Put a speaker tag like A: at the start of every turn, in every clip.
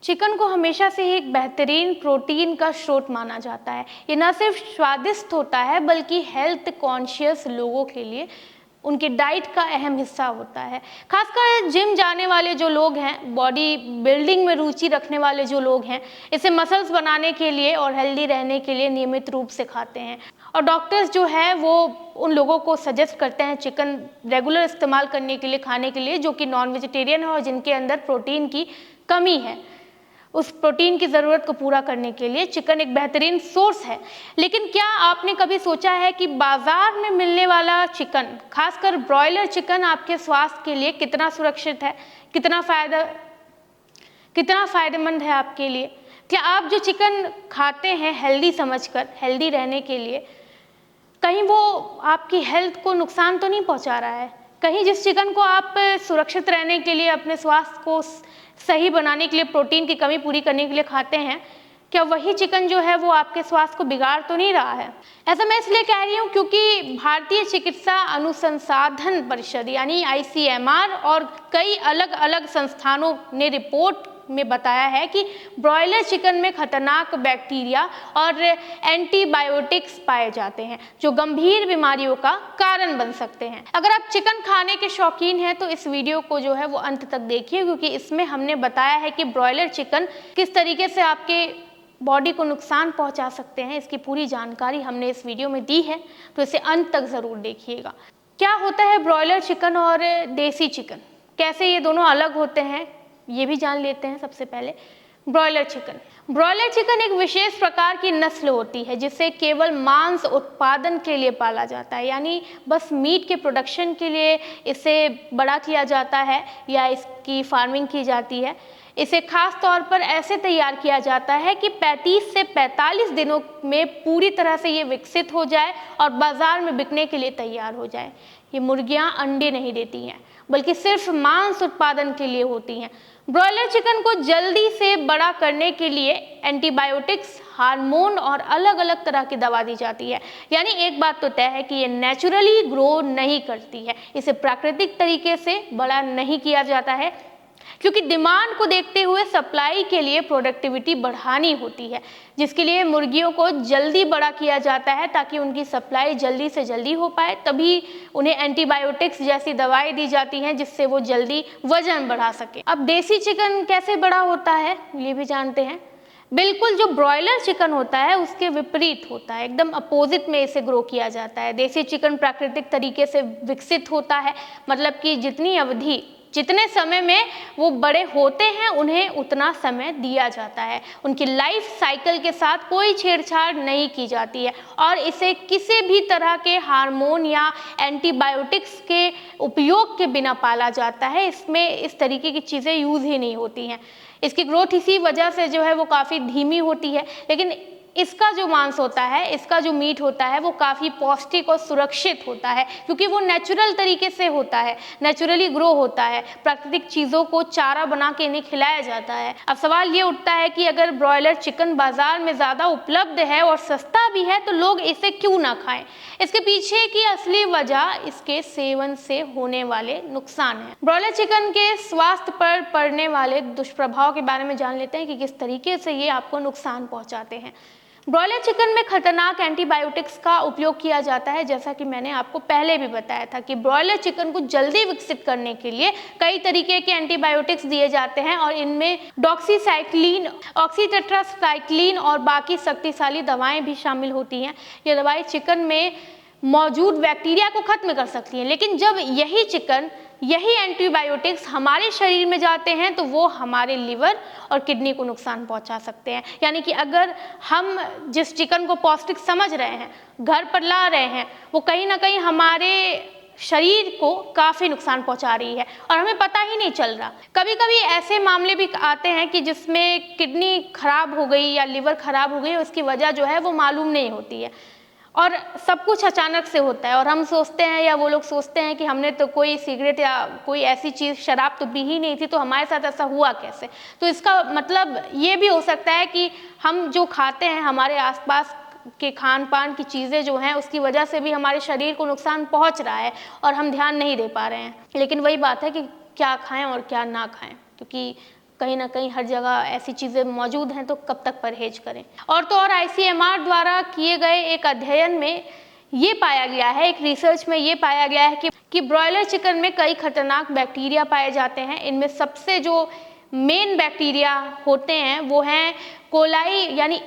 A: Chicken को हमेशा से ही एक बेहतरीन प्रोटीन का स्रोत माना जाता है। ये न सिर्फ स्वादिष्ट होता है बल्कि हेल्थ कॉन्शियस लोगों के लिए उनकी डाइट का अहम हिस्सा होता है। खासकर जिम जाने वाले जो लोग हैं, बॉडी बिल्डिंग में रुचि रखने वाले जो लोग हैं, इसे मसल्स बनाने के लिए और हेल्दी रहने के लिए नियमित रूप से खाते हैं। और डॉक्टर्स जो है वो उन लोगों को सजेस्ट करते हैं चिकन रेगुलर इस्तेमाल करने के लिए, खाने के लिए, जो कि नॉन वेजिटेरियन है और जिनके अंदर प्रोटीन की कमी है। उस प्रोटीन की ज़रूरत को पूरा करने के लिए चिकन एक बेहतरीन सोर्स है। लेकिन क्या आपने कभी सोचा है कि बाज़ार में मिलने वाला चिकन, खासकर ब्रॉयलर चिकन, आपके स्वास्थ्य के लिए कितना सुरक्षित है, कितना फ़ायदेमंद है आपके लिए? क्या आप जो चिकन खाते हैं हेल्दी समझकर, हेल्दी रहने के लिए, कहीं वो आपकी हेल्थ को नुकसान तो नहीं पहुंचा रहा है? कहीं जिस चिकन को आप सुरक्षित रहने के लिए, अपने स्वास्थ्य को सही बनाने के लिए, प्रोटीन की कमी पूरी करने के लिए खाते हैं, क्या वही चिकन जो है वो आपके स्वास्थ्य को बिगाड़ तो नहीं रहा है? ऐसा मैं इसलिए कह रही हूँ क्योंकि भारतीय चिकित्सा अनुसंधान परिषद यानी ICMR और कई अलग अलग संस्थानों ने रिपोर्ट में बताया है कि ब्रॉयलर चिकन में खतरनाक बैक्टीरिया और एंटीबायोटिक्स पाए जाते हैं जो गंभीर बीमारियों का कारण बन सकते हैं। अगर आप चिकन खाने के शौकीन हैं तो इस वीडियो को जो है वो अंत तक देखिए, क्योंकि इसमें हमने बताया है कि ब्रॉयलर चिकन किस तरीके से आपके बॉडी को नुकसान पहुंचा सकते हैं। इसकी पूरी जानकारी हमने इस वीडियो में दी है, तो इसे अंत तक ज़रूर देखिएगा। क्या होता है ब्रॉयलर चिकन और देसी चिकन, कैसे ये दोनों अलग होते हैं, ये भी जान लेते हैं। सबसे पहले ब्रॉयलर चिकन एक विशेष प्रकार की नस्ल होती है जिसे केवल मांस उत्पादन के लिए पाला जाता है, यानी बस मीट के प्रोडक्शन के लिए इसे बड़ा किया जाता है या इसकी फार्मिंग की जाती है। इसे खास तौर पर ऐसे तैयार किया जाता है कि 35 से 45 दिनों में पूरी तरह से ये विकसित हो जाए और बाजार में बिकने के लिए तैयार हो जाए। ये मुर्गियां अंडे नहीं देती हैं बल्कि सिर्फ मांस उत्पादन के लिए होती हैं। ब्रॉयलर चिकन को जल्दी से बड़ा करने के लिए एंटीबायोटिक्स, हार्मोन और अलग अलग तरह की दवा दी जाती है। यानी एक बात तो तय है कि ये नेचुरली ग्रो नहीं करती है, इसे प्राकृतिक तरीके से बड़ा नहीं किया जाता है, क्योंकि डिमांड को देखते हुए सप्लाई के लिए प्रोडक्टिविटी बढ़ानी होती है, जिसके लिए मुर्गियों को जल्दी बड़ा किया जाता है ताकि उनकी सप्लाई जल्दी से जल्दी हो पाए। तभी उन्हें एंटीबायोटिक्स जैसी दवाएं दी जाती हैं जिससे वो जल्दी वजन बढ़ा सके। अब देसी चिकन कैसे बड़ा होता है ये भी जानते हैं। बिल्कुल जो ब्रॉयलर चिकन होता है उसके विपरीत होता है, एकदम अपोजिट में इसे ग्रो किया जाता है। देसी चिकन प्राकृतिक तरीके से विकसित होता है, मतलब कि जितने समय में वो बड़े होते हैं उन्हें उतना समय दिया जाता है। उनकी लाइफ साइकिल के साथ कोई छेड़छाड़ नहीं की जाती है और इसे किसी भी तरह के हार्मोन या एंटीबायोटिक्स के उपयोग के बिना पाला जाता है। इसमें इस तरीके की चीज़ें यूज़ ही नहीं होती हैं। इसकी ग्रोथ इसी वजह से जो है वो काफ़ी धीमी होती है, लेकिन इसका जो मांस होता है, इसका जो मीट होता है वो काफ़ी पौष्टिक और सुरक्षित होता है, क्योंकि वो नेचुरल तरीके से होता है, नेचुरली ग्रो होता है। प्राकृतिक चीज़ों को चारा बना के इन्हें खिलाया जाता है। अब सवाल ये उठता है कि अगर ब्रॉयलर चिकन बाजार में ज़्यादा उपलब्ध है और सस्ता भी है तो लोग इसे क्यों ना खाएं? इसके पीछे की असली वजह इसके सेवन से होने वाले नुकसान है। ब्रॉयलर चिकन के स्वास्थ्य पर पड़ने वाले दुष्प्रभाव के बारे में जान लेते हैं कि किस तरीके से ये आपको नुकसान पहुंचाते हैं। ब्रॉयलर चिकन में खतरनाक एंटीबायोटिक्स का उपयोग किया जाता है। जैसा कि मैंने आपको पहले भी बताया था कि ब्रॉयलर चिकन को जल्दी विकसित करने के लिए कई तरीके के एंटीबायोटिक्स दिए जाते हैं और इनमें डॉक्सीसाइक्लिन, ऑक्सीटेट्रासाइक्लिन और बाकी शक्तिशाली दवाएं भी शामिल होती हैं। ये दवाएं चिकन में मौजूद बैक्टीरिया को खत्म कर सकती हैं, लेकिन जब यही एंटीबायोटिक्स हमारे शरीर में जाते हैं तो वो हमारे लिवर और किडनी को नुकसान पहुंचा सकते हैं। यानी कि अगर हम जिस चिकन को पौष्टिक समझ रहे हैं, घर पर ला रहे हैं, वो कहीं ना कहीं हमारे शरीर को काफ़ी नुकसान पहुंचा रही है और हमें पता ही नहीं चल रहा। कभी कभी ऐसे मामले भी आते हैं कि जिसमें किडनी खराब हो गई या लिवर खराब हो गई, उसकी वजह जो है वो मालूम नहीं होती है और सब कुछ अचानक से होता है और हम सोचते हैं या वो लोग सोचते हैं कि हमने तो कोई सिगरेट या कोई ऐसी चीज़, शराब तो पी ही नहीं थी, तो हमारे साथ ऐसा हुआ कैसे? तो इसका मतलब ये भी हो सकता है कि हम जो खाते हैं, हमारे आसपास के खान पान की चीज़ें जो हैं उसकी वजह से भी हमारे शरीर को नुकसान पहुंच रहा है और हम ध्यान नहीं दे पा रहे हैं। लेकिन वही बात है कि क्या खाएं और क्या ना खाएं, क्योंकि कहीं ना कहीं हर जगह ऐसी चीज़ें मौजूद हैं, तो कब तक परहेज करें। और तो और ICMR द्वारा किए गए एक अध्ययन में ये पाया गया है, एक रिसर्च में ये पाया गया है कि ब्रॉयलर चिकन में कई खतरनाक बैक्टीरिया पाए जाते हैं। इनमें सबसे जो मेन बैक्टीरिया होते हैं वो हैं कोलाई यानी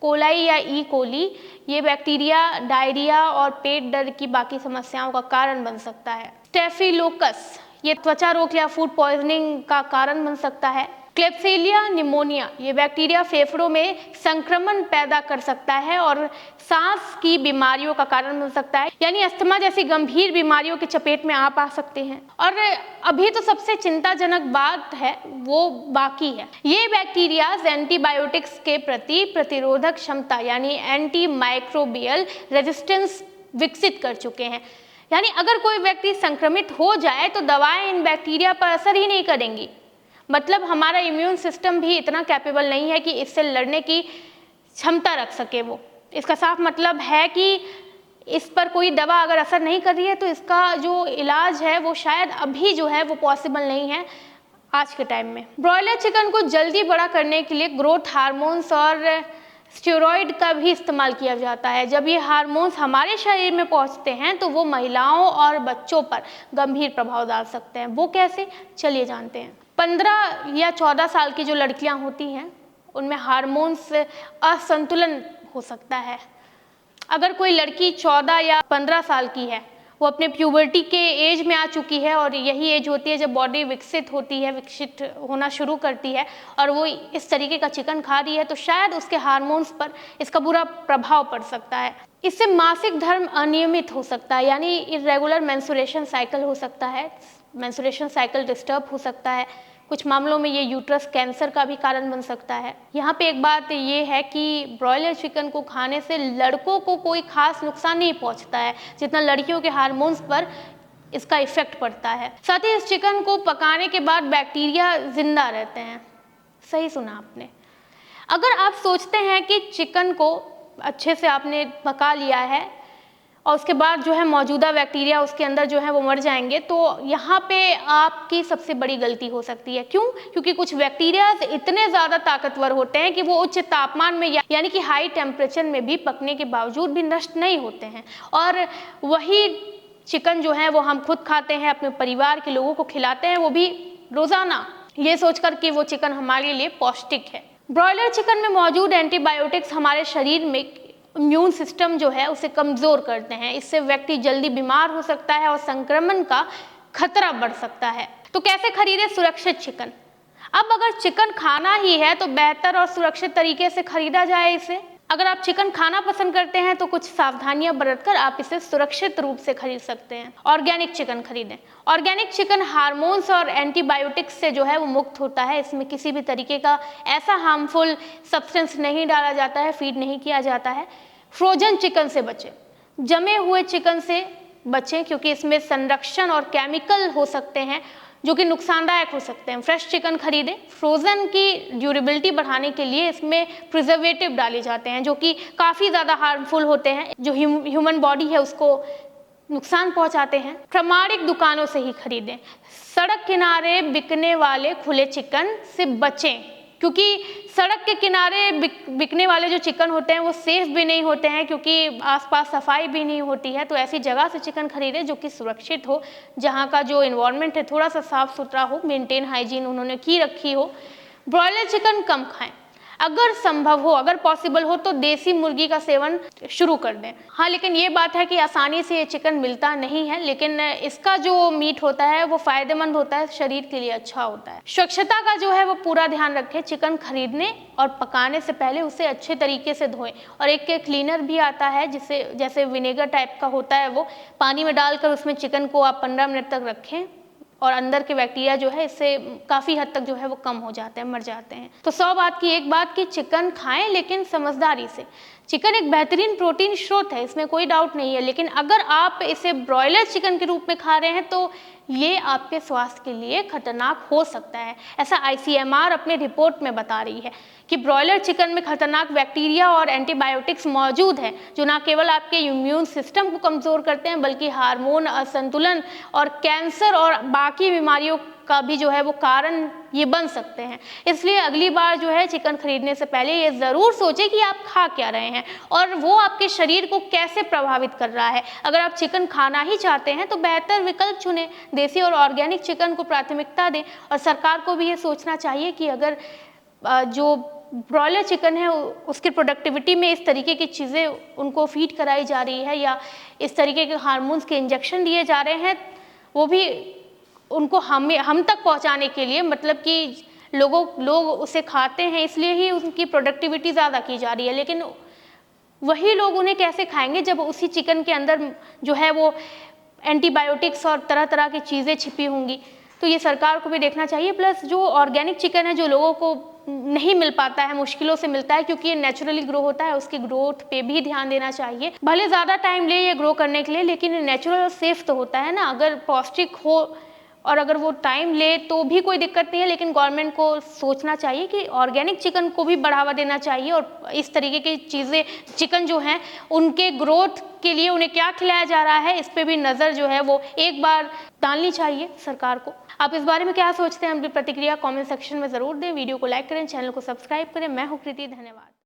A: कोलाई या ई कोली। ये बैक्टीरिया डायरिया और पेट दर्द की बाकी समस्याओं का कारण बन सकता है। स्टेफिलोकस, ये त्वचा रोग या फूड पॉइजनिंग का कारण बन सकता है। क्लेब्सिलिया निमोनिया, ये बैक्टीरिया फेफड़ों में संक्रमण पैदा कर सकता है और सांस की बीमारियों का कारण बन सकता है, यानी अस्थमा जैसी गंभीर बीमारियों की चपेट में आप आ सकते हैं। और अभी तो सबसे चिंताजनक बात है वो बाकी है। ये बैक्टीरिया एंटीबायोटिक्स के प्रति प्रतिरोधक क्षमता यानी एंटी माइक्रोबियल रेजिस्टेंस विकसित कर चुके हैं। यानी अगर कोई व्यक्ति संक्रमित हो जाए तो दवाएं इन बैक्टीरिया पर असर ही नहीं करेंगी। मतलब हमारा इम्यून सिस्टम भी इतना कैपेबल नहीं है कि इससे लड़ने की क्षमता रख सके वो। इसका साफ मतलब है कि इस पर कोई दवा अगर असर नहीं कर रही है तो इसका जो इलाज है वो शायद अभी जो है वो पॉसिबल नहीं है आज के टाइम में। ब्रॉयलर चिकन को जल्दी बड़ा करने के लिए ग्रोथ हार्मोन्स और स्टेरॉइड का भी इस्तेमाल किया जाता है। जब ये हार्मोन्स हमारे शरीर में पहुंचते हैं तो वो महिलाओं और बच्चों पर गंभीर प्रभाव डाल सकते हैं। वो कैसे, चलिए जानते हैं। 15 या 14 साल की जो लड़कियां होती हैं उनमें हार्मोन्स असंतुलन हो सकता है। अगर कोई लड़की 14 या 15 साल की है, वो अपने प्यूबर्टी के एज में आ चुकी है और यही एज होती है जब बॉडी विकसित होना शुरू करती है और वो इस तरीके का चिकन खा रही है, तो शायद उसके हार्मोन्स पर इसका बुरा प्रभाव पड़ सकता है। इससे मासिक धर्म अनियमित हो सकता है, यानी इरेगुलर मेंस्ट्रुएशन साइकिल हो सकता है, मेंस्ट्रुएशन साइकिल डिस्टर्ब हो सकता है। कुछ मामलों में ये यूट्रस कैंसर का भी कारण बन सकता है। यहाँ पे एक बात ये है कि ब्रॉयलर चिकन को खाने से लड़कों को कोई खास नुकसान नहीं पहुँचता है जितना लड़कियों के हार्मोन्स पर इसका इफेक्ट पड़ता है। साथ ही इस चिकन को पकाने के बाद बैक्टीरिया जिंदा रहते हैं। सही सुना आपने। अगर आप सोचते हैं कि चिकन को अच्छे से आपने पका लिया है और उसके बाद जो है मौजूदा बैक्टीरिया उसके अंदर जो है वो मर जाएंगे, तो यहाँ पे आपकी सबसे बड़ी गलती हो सकती है। क्यों? क्योंकि कुछ बैक्टीरिया इतने ज़्यादा ताकतवर होते हैं कि वो उच्च तापमान में यानी कि हाई टेम्परेचर में भी पकने के बावजूद भी नष्ट नहीं होते हैं। और वही चिकन जो है वो हम खुद खाते हैं, अपने परिवार के लोगों को खिलाते हैं, वो भी रोज़ाना, ये सोचकर कि वो चिकन हमारे लिए पौष्टिक है। ब्रॉयलर चिकन में मौजूद एंटीबायोटिक्स हमारे शरीर में इम्यून सिस्टम जो है उसे कमज़ोर करते हैं। इससे व्यक्ति जल्दी बीमार हो सकता है और संक्रमण का खतरा बढ़ सकता है। तो कैसे खरीदें सुरक्षित चिकन? अब अगर चिकन खाना ही है तो बेहतर और सुरक्षित तरीके से खरीदा जाए इसे। अगर आप चिकन खाना पसंद करते हैं तो कुछ सावधानियां बरतकर आप इसे सुरक्षित रूप से खरीद सकते हैं। ऑर्गेनिक चिकन खरीदें। ऑर्गेनिक चिकन हार्मोन्स और एंटीबायोटिक्स से जो है वो मुक्त होता है। इसमें किसी भी तरीके का ऐसा हार्मफुल सब्सटेंस नहीं डाला जाता है, फीड नहीं किया जाता है। फ्रोजन चिकन से बचें। जमे हुए चिकन से बचें क्योंकि इसमें संरक्षण और केमिकल हो सकते हैं जो कि नुकसानदायक हो सकते हैं। फ्रेश चिकन खरीदें। फ्रोज़न की ड्यूरेबिलिटी बढ़ाने के लिए इसमें प्रिजर्वेटिव डाले जाते हैं जो कि काफ़ी ज़्यादा हार्मफुल होते हैं, जो ह्यूमन बॉडी है उसको नुकसान पहुंचाते हैं। प्रमाणिक दुकानों से ही खरीदें। सड़क किनारे बिकने वाले खुले चिकन से बचें क्योंकि सड़क के किनारे बिकने वाले जो चिकन होते हैं वो सेफ भी नहीं होते हैं क्योंकि आसपास सफाई भी नहीं होती है। तो ऐसी जगह से चिकन खरीदें जो कि सुरक्षित हो, जहाँ का जो इन्वायरमेंट है थोड़ा सा साफ सुथरा हो, मेंटेन हाइजीन उन्होंने की रखी हो। ब्रॉयलर चिकन कम खाएं। अगर संभव हो, अगर पॉसिबल हो तो देसी मुर्गी का सेवन शुरू कर दें। हाँ, लेकिन ये बात है कि आसानी से ये चिकन मिलता नहीं है, लेकिन इसका जो मीट होता है वो फायदेमंद होता है, शरीर के लिए अच्छा होता है। स्वच्छता का जो है वो पूरा ध्यान रखें। चिकन खरीदने और पकाने से पहले उसे अच्छे तरीके से धोएं। और एक क्लीनर भी आता है जिसे जैसे विनेगर टाइप का होता है, वो पानी में डालकर उसमें चिकन को आप 15 मिनट तक रखें और अंदर के बैक्टीरिया जो है इससे काफ़ी हद तक जो है वो कम हो जाते हैं, मर जाते हैं। तो 100 बात की एक बात कि चिकन खाएं लेकिन समझदारी से। चिकन एक बेहतरीन प्रोटीन स्रोत है, इसमें कोई डाउट नहीं है, लेकिन अगर आप इसे ब्रॉयलर चिकन के रूप में खा रहे हैं तो ये आपके स्वास्थ्य के लिए खतरनाक हो सकता है। ऐसा ICMR अपने रिपोर्ट में बता रही है कि ब्रॉयलर चिकन में खतरनाक बैक्टीरिया और एंटीबायोटिक्स मौजूद हैं जो न केवल आपके इम्यून सिस्टम को कमज़ोर करते हैं बल्कि हार्मोन असंतुलन और कैंसर और बाकी बीमारियों का भी जो है वो कारण ये बन सकते हैं। इसलिए अगली बार जो है चिकन खरीदने से पहले ये ज़रूर सोचें कि आप खा क्या रहे हैं और वो आपके शरीर को कैसे प्रभावित कर रहा है। अगर आप चिकन खाना ही चाहते हैं तो बेहतर विकल्प चुनें, देसी और ऑर्गेनिक चिकन को प्राथमिकता दें। और सरकार को भी ये सोचना चाहिए कि अगर जो ब्रॉयलर चिकन है उसकी प्रोडक्टिविटी में इस तरीके की चीज़ें उनको फीड कराई जा रही है या इस तरीके के हार्मोन्स के इंजेक्शन दिए जा रहे हैं, वो भी उनको हम तक पहुंचाने के लिए, मतलब कि लोग उसे खाते हैं इसलिए ही उनकी प्रोडक्टिविटी ज़्यादा की जा रही है। लेकिन वही लोग उन्हें कैसे खाएंगे जब उसी चिकन के अंदर जो है वो एंटीबायोटिक्स और तरह तरह की चीज़ें छिपी होंगी। तो ये सरकार को भी देखना चाहिए। प्लस जो ऑर्गेनिक चिकन है जो लोगों को नहीं मिल पाता है, मुश्किलों से मिलता है क्योंकि ये नेचुरली ग्रो होता है, उसकी ग्रोथ पे भी ध्यान देना चाहिए। भले ज़्यादा टाइम ले ये ग्रो करने के लिए, लेकिन ये नेचुरल और सेफ तो होता है ना। अगर पौष्टिक हो और अगर वो टाइम ले तो भी कोई दिक्कत नहीं है, लेकिन गवर्नमेंट को सोचना चाहिए कि ऑर्गेनिक चिकन को भी बढ़ावा देना चाहिए और इस तरीके की चीज़ें चिकन जो हैं उनके ग्रोथ के लिए उन्हें क्या खिलाया जा रहा है इस पे भी नज़र जो है वो एक बार डालनी चाहिए सरकार को। आप इस बारे में क्या सोचते हैं? अपनी प्रतिक्रिया कमेंट सेक्शन में ज़रूर दें। वीडियो को लाइक करें, चैनल को सब्सक्राइब करें। मैं हूँ कृति, धन्यवाद।